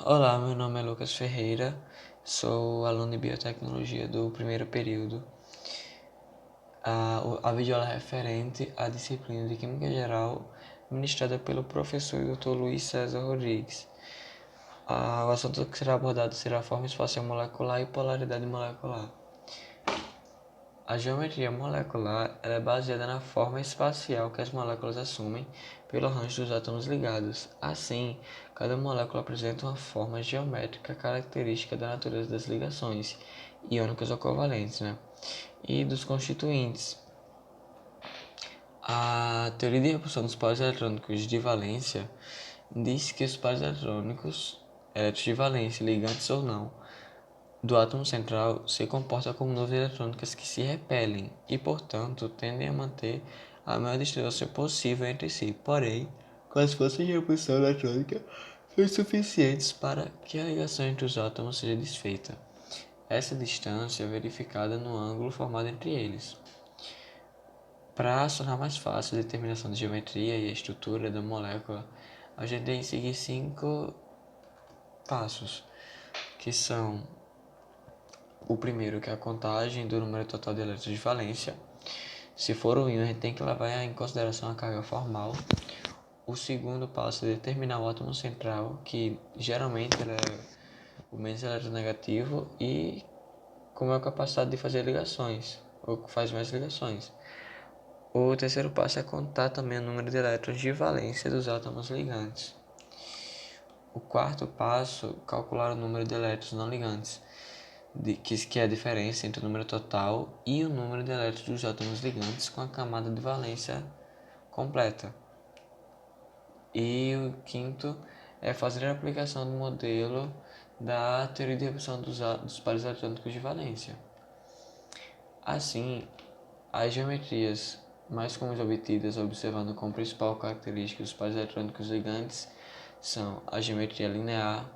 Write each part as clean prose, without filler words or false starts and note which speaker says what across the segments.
Speaker 1: Olá, meu nome é Lucas Ferreira, sou aluno de biotecnologia do primeiro período. A videoaula é referente à disciplina de Química Geral, ministrada pelo professor Dr. Luiz César Rodrigues. O assunto que será abordado será a forma espacial molecular e polaridade molecular. A geometria molecular é baseada na forma espacial que as moléculas assumem pelo arranjo dos átomos ligados. Assim, cada molécula apresenta uma forma geométrica característica da natureza das ligações iônicas ou covalentes, e dos constituintes. A teoria de repulsão dos pares eletrônicos de valência diz que os pares eletrônicos, elétrons de valência, ligantes ou não, do átomo central se comporta como nuvens eletrônicas que se repelem e, portanto, tendem a manter a maior distância possível entre si. Porém, com as forças de repulsão eletrônica são suficientes para que a ligação entre os átomos seja desfeita. Essa distância é verificada no ângulo formado entre eles. Para tornar mais fácil a determinação de geometria e a estrutura da molécula, a gente tem que seguir 5 passos, que são: o primeiro, que é a contagem do número total de elétrons de valência. Se for um íon, a gente tem que levar em consideração a carga formal. O segundo passo é determinar o átomo central, que geralmente ele é o menos eletronegativo e com maior capacidade de fazer ligações, ou que faz mais ligações. O terceiro passo é contar também o número de elétrons de valência dos átomos ligantes. O quarto passo, calcular o número de elétrons não ligantes, que é a diferença entre o número total e o número de elétrons dos átomos ligantes com a camada de valência completa. E o quinto é fazer a aplicação do modelo da teoria de repulsão dos pares eletrônicos de valência. Assim, as geometrias mais comuns obtidas observando como principal característica os pares eletrônicos ligantes são a geometria linear,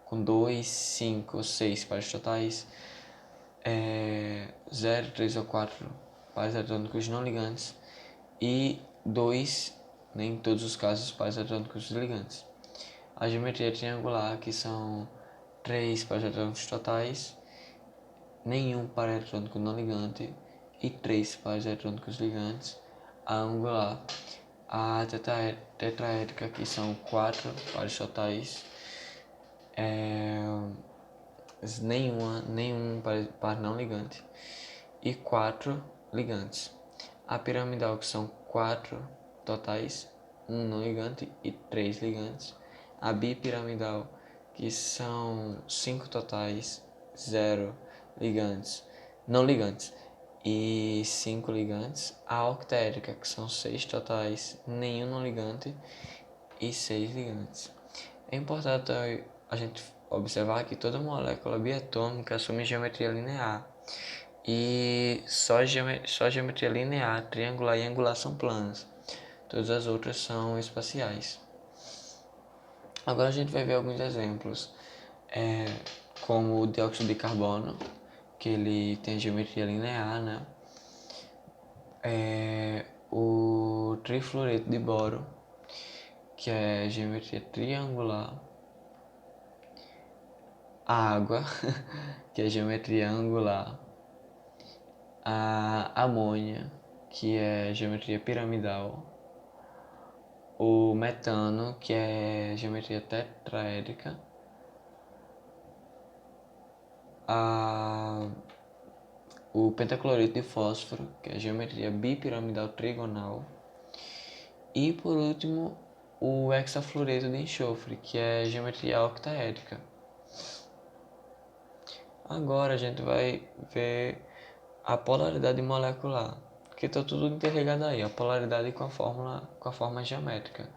Speaker 1: com 2, 5, 6 pares totais, 0, 3 ou 4 pares eletrônicos não ligantes e 2, em todos os casos, pares eletrônicos ligantes. A geometria triangular, que são 3 pares eletrônicos totais, nenhum par eletrônico não ligante e 3 pares eletrônicos ligantes. A angular, a tetraédrica, que são 4 pares totais, nenhum par não ligante e 4 ligantes. A piramidal, que são 4 totais, 1 não ligante e 3 ligantes. A bipiramidal, que são 5 totais, 0 ligantes, não ligantes e 5 ligantes. A octaédrica, que são 6 totais, nenhum não ligante e 6 ligantes. É importante a gente observar que toda molécula biatômica assume geometria linear e só geometria linear, triangular e angular são planas. Todas as outras são espaciais. Agora a gente vai ver alguns exemplos, como o dióxido de carbono, que ele tem geometria linear, o trifluoreto de boro, que é geometria triangular. A água, que é geometria angular. A amônia, que é geometria piramidal. O metano, que é geometria tetraédrica. O pentacloreto de fósforo, que é geometria bipiramidal trigonal. E por último, o hexafluoreto de enxofre, que é geometria octaédrica. Agora a gente vai ver a polaridade molecular, porque está tudo interligado aí, a polaridade com a forma geométrica.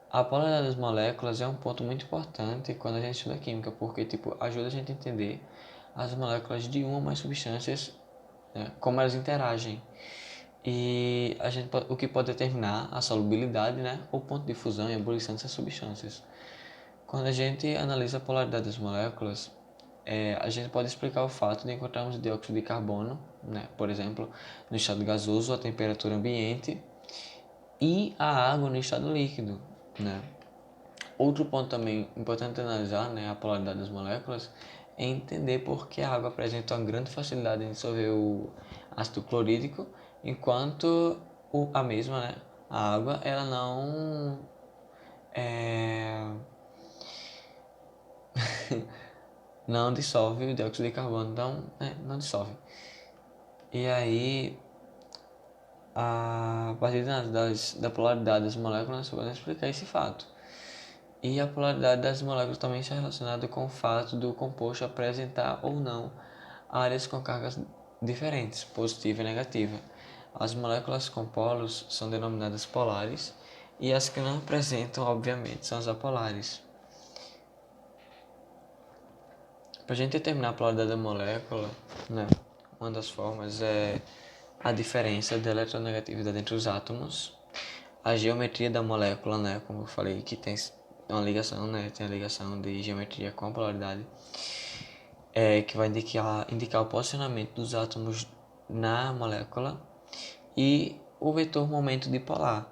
Speaker 1: A polaridade das moléculas é um ponto muito importante quando a gente estuda química, porque ajuda a gente a entender as moléculas de uma ou mais substâncias, como elas interagem. E o que pode determinar a solubilidade, o ponto de fusão e ebulição dessas substâncias. Quando a gente analisa a polaridade das moléculas, a gente pode explicar o fato de encontrarmos dióxido de carbono, por exemplo, no estado gasoso a temperatura ambiente, e a água no estado líquido. Outro ponto também importante analisar, né, a polaridade das moléculas, é entender por que a água apresenta uma grande facilidade em dissolver o ácido clorídrico, enquanto a mesma, né, a água, ela não não dissolve o dióxido de carbono, então, não dissolve. E aí, a partir da polaridade das moléculas, nós podemos explicar esse fato. E a polaridade das moléculas também está relacionada com o fato do composto apresentar ou não áreas com cargas diferentes, positiva e negativa. As moléculas com polos são denominadas polares e as que não apresentam, obviamente, são as apolares. Para a gente determinar a polaridade da molécula, né, uma das formas é a diferença de eletronegatividade entre os átomos, a geometria da molécula, né, como eu falei, que tem uma ligação, né, tem a ligação de geometria com a polaridade, que vai indicar o posicionamento dos átomos na molécula, e o vetor momento dipolar,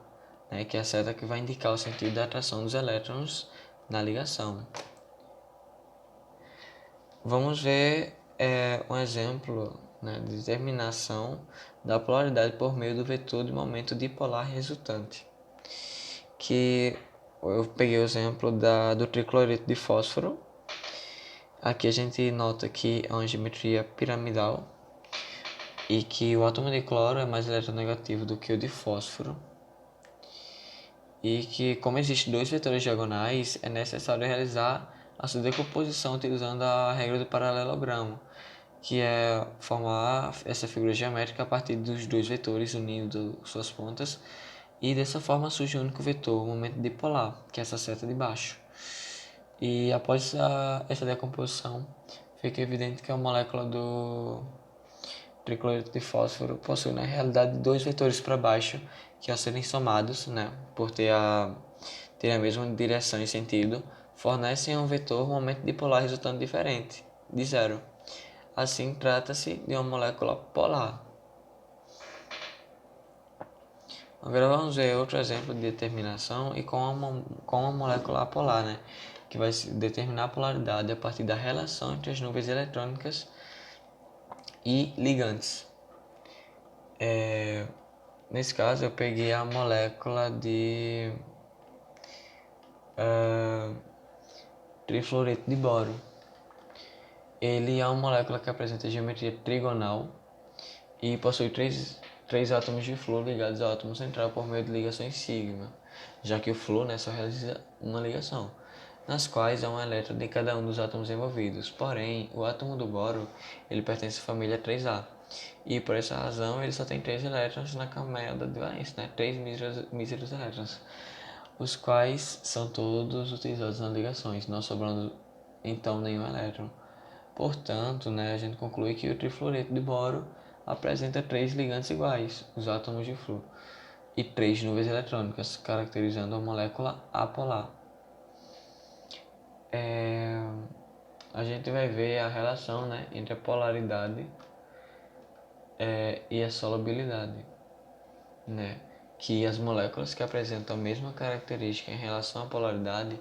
Speaker 1: né, que é a seta que vai indicar o sentido da atração dos elétrons na ligação. Vamos ver um exemplo, né, de determinação da polaridade por meio do vetor de momento dipolar resultante. Que eu peguei o exemplo do tricloreto de fósforo. Aqui a gente nota que é uma geometria piramidal e que o átomo de cloro é mais eletronegativo do que o de fósforo. E que, como existem dois vetores diagonais, é necessário realizar a sua decomposição utilizando a regra do paralelogramo, que é formar essa figura geométrica a partir dos dois vetores unindo suas pontas, e dessa forma surge o único vetor, o momento dipolar, que é essa seta de baixo. E após essa decomposição, fica evidente que a molécula do tricloreto de fósforo possui na realidade dois vetores para baixo, que ao serem somados, né, por ter a mesma direção e sentido, fornecem um vetor momento dipolar resultante diferente, de zero. Assim, trata-se de uma molécula polar. Agora vamos ver outro exemplo de determinação e com uma molécula apolar, né, que vai determinar a polaridade a partir da relação entre as nuvens eletrônicas e ligantes. Nesse caso, eu peguei a molécula de trifluoreto de boro. Ele é uma molécula que apresenta geometria trigonal e possui três átomos de flúor ligados ao átomo central por meio de ligações sigma, já que o flúor, né, só realiza uma ligação, nas quais há um elétron de cada um dos átomos envolvidos. Porém, o átomo do boro ele pertence à família 3A, e por essa razão ele só tem 3 elétrons na camada de valência, né, 3 míseros elétrons, os quais são todos utilizados nas ligações, não sobrando então nenhum elétron. Portanto, né, a gente conclui que o trifluoreto de boro apresenta 3 ligantes iguais, os átomos de flúor, e 3 nuvens eletrônicas, caracterizando a molécula apolar. A gente vai ver a relação, né, entre a polaridade e a solubilidade, né, que as moléculas que apresentam a mesma característica em relação à polaridade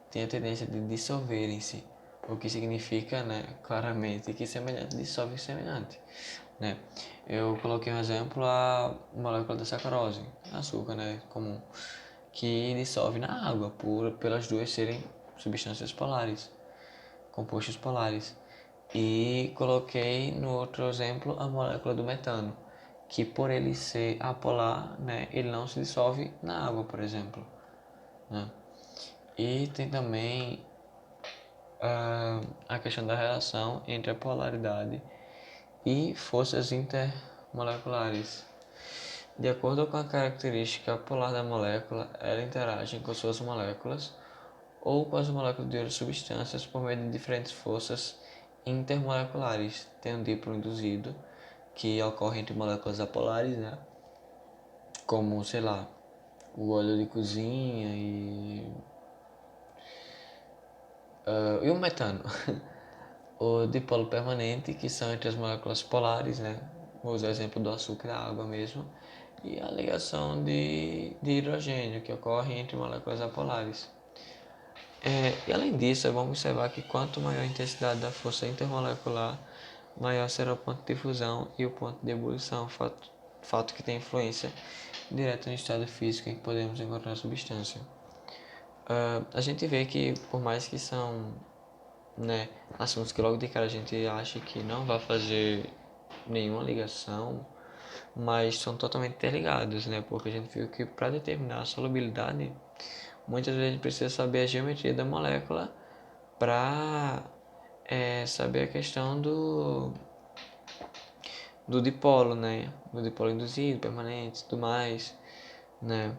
Speaker 1: têm a tendência de dissolverem-se, o que significa, né, claramente que semelhante dissolve semelhante, né. Eu coloquei um exemplo, a molécula da sacarose, açúcar, né, comum, que dissolve na água pelas duas serem substâncias polares, compostos polares. E coloquei no outro exemplo a molécula do metano, que por ele ser apolar, né, ele não se dissolve na água, por exemplo, né. E tem também a questão da relação entre a polaridade e forças intermoleculares. De acordo com a característica polar da molécula, ela interage com suas moléculas ou com as moléculas de outras substâncias por meio de diferentes forças intermoleculares. Tem um dipolo induzido, que ocorre entre moléculas apolares, né? Como, sei lá, o óleo de cozinha e o metano. O dipolo permanente, que são entre as moléculas polares, né? Vou usar o exemplo do açúcar e da água mesmo. E a ligação de hidrogênio, que ocorre entre moléculas apolares. E além disso, vamos observar que quanto maior a intensidade da força intermolecular, maior será o ponto de fusão e o ponto de ebulição, fato que tem influência direta no estado físico em que podemos encontrar a substância. A gente vê que, por mais que são, né, assuntos que logo de cara a gente acha que não vai fazer nenhuma ligação, mas são totalmente interligados, né? Porque a gente viu que para determinar a solubilidade, muitas vezes a gente precisa saber a geometria da molécula para saber a questão do dipolo, né? Do dipolo induzido, permanente, tudo mais, né?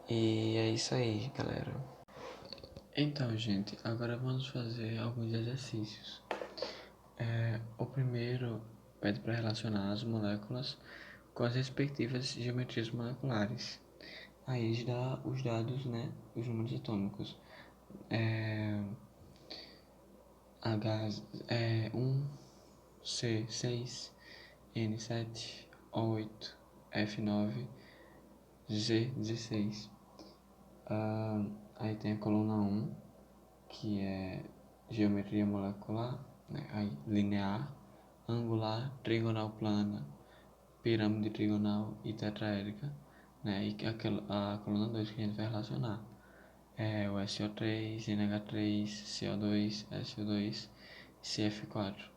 Speaker 1: E é isso aí, galera. Então, gente, agora vamos fazer alguns exercícios. O primeiro pede para relacionar as moléculas com as respectivas geometrias moleculares. Aí eles dá os dados, né? Os números atômicos. H1C6, N7, O8, F9, G16. Aí tem a coluna 1, que é geometria molecular, né? Aí, linear, angular, trigonal plana, pirâmide trigonal e tetraédrica, né? E a coluna 2 que a gente vai relacionar é o SO3, NH3, CO2, SO2, CF4.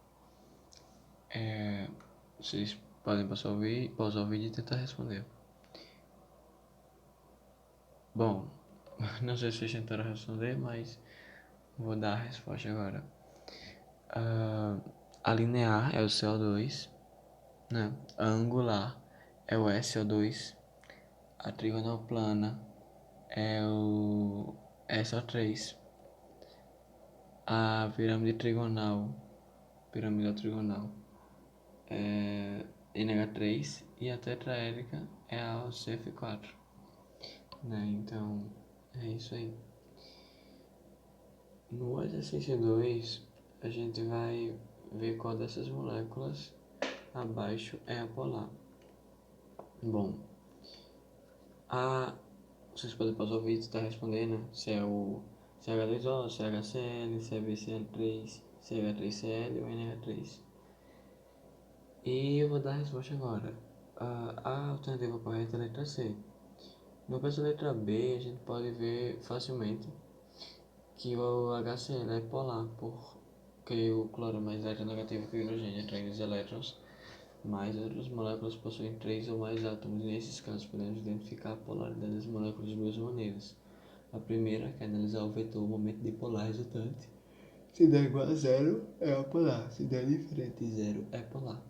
Speaker 1: Vocês podem pausar o vídeo e tentar responder. Bom, não sei se vocês tentaram responder, mas vou dar a resposta agora. A linear é o CO2, né? A angular é o SO2, a trigonal plana é o SO3, a pirâmide trigonal é NH3 e a tetraédrica é a CF4, né? Então é isso aí. No exercício 2, a gente vai ver qual dessas moléculas abaixo é a polar. Bom, vocês podem pausar o vídeo e estar respondendo se é o CH2O, CHCl, CBCl3, CH3Cl ou NH3. E eu vou dar a resposta agora. A alternativa correta é a letra C. No caso da letra B, a gente pode ver facilmente que o HCl é polar, porque o cloro é mais eletronegativo que o hidrogênio, atraindo os elétrons, mas outras moléculas possuem 3 ou mais átomos. Nesses casos, podemos identificar a polaridade das moléculas de duas maneiras. A primeira, que é analisar o vetor, o momento dipolar resultante. Se der igual a zero, é apolar. Se der diferente de zero, é polar.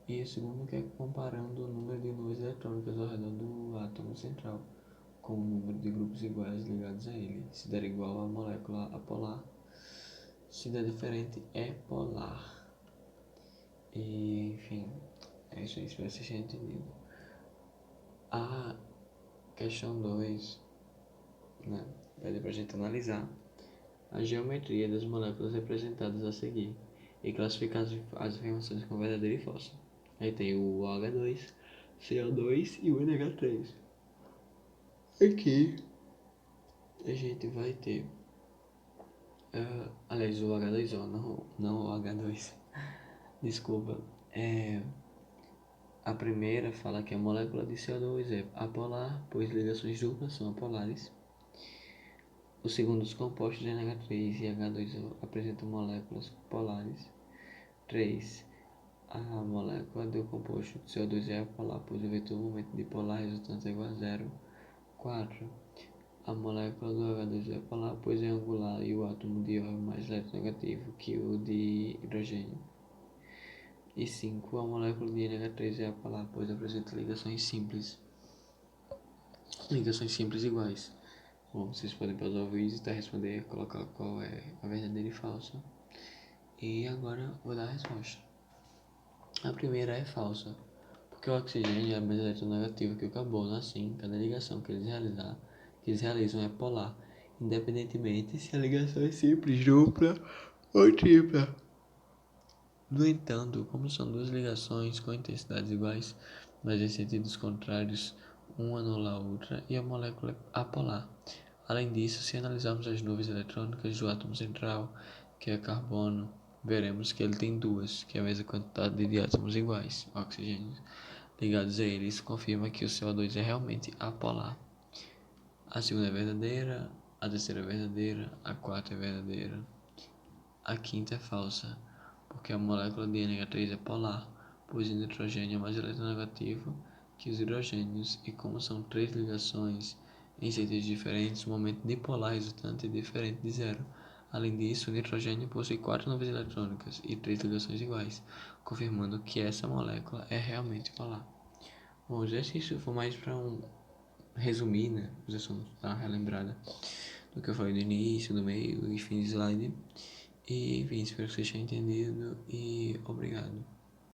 Speaker 1: E o segundo, que é comparando o número de nuvens eletrônicas ao redor do átomo central com o número de grupos iguais ligados a ele. Se der igual, a molécula apolar. Se der diferente, é polar. E, enfim, é isso aí, espero que vocês tenham entendido. A questão 2, né, pede pra gente analisar a geometria das moléculas representadas a seguir e classificar as informações com verdadeira e falsa. Aí tem o OH2, CO2 e o NH3. Aqui a gente vai ter, aliás, o H2O, não o H2. Desculpa. A primeira fala que a molécula de CO2 é apolar, pois ligações duplas são apolares. O segundo, os compostos de NH3 e H2O apresentam moléculas polares. 3. A molécula do composto de CO2 é apolar, pois o vetor momento dipolar resultante é igual a zero. 4. A molécula do H2 é apolar, pois é angular e o átomo de O é mais eletronegativo que o de hidrogênio. E 5. A molécula de NH3 é apolar, pois apresenta ligações simples iguais. Bom, vocês podem pausar o vídeo e responder, colocar qual é a verdadeira e falsa. E agora vou dar a resposta. A primeira é falsa, porque o oxigênio é mais eletronegativo que o carbono, assim, cada ligação que eles realizam é polar, independentemente se a ligação é simples, dupla ou tripla. No entanto, como são duas ligações com intensidades iguais, mas em sentidos contrários, uma anula a outra e a molécula é apolar. Além disso, se analisarmos as nuvens eletrônicas do átomo central, que é carbono, veremos que ele tem duas, que é a mesma quantidade de átomos iguais, oxigênios, ligados a ele. Isso confirma que o CO2 é realmente apolar. A segunda é verdadeira, a terceira é verdadeira, a quarta é verdadeira. A quinta é falsa, porque a molécula de NH3 é polar, pois o nitrogênio é mais eletronegativo que os hidrogênios, e como são três ligações em sentidos diferentes, o momento dipolar resultante é diferente de zero. Além disso, o nitrogênio possui 4 nuvens eletrônicas e 3 ligações iguais, confirmando que essa molécula é realmente polar. Bom, o exercício foi mais para resumir, né, os assuntos, dar uma relembrada do que eu falei do início, do meio e fim de slide. E, enfim, espero que vocês tenham entendido e obrigado.